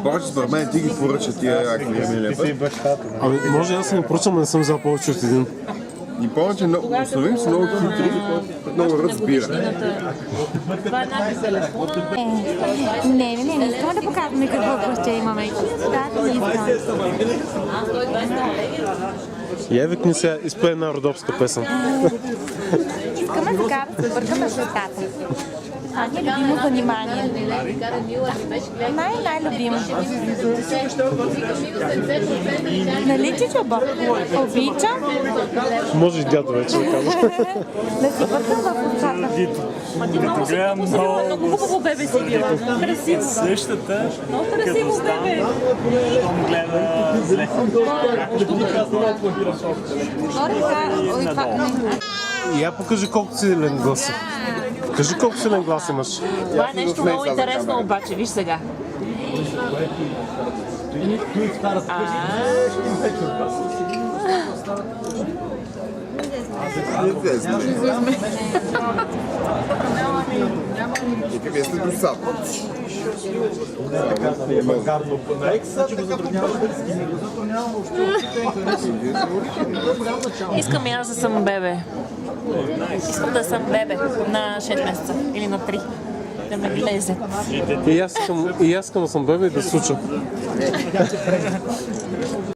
Повече според мен ти ги поръча тия якори, Емилия. Ами, може аз не поръчам, но не съм взел повече от един. И повече, оставим се много хитри, много разбира. Не искаме да показваме какво ще имаме. Да, не искаме. Я викни сега, изпее една родопска песен. Искаме така да се бъркаме с децата. Любимо занимание. Най-любимо. Нали, чичоба? Обичам. Може и дядо вече да казва. Да си бъркам в устата. Много хубаво бебе си била. Красиво. Същата. Много красиво бебе. Он гледа зле. Я покажи колко силен глас. Кажи колко силен глас имаш. Това е нещо много интересно обаче. Виж сега. Вие сте досадни. Искам и аз да съм бебе. Искам да съм бебе на 6 месеца или на 3. Да ме влезе. И аз искам да съм бебе и да случа.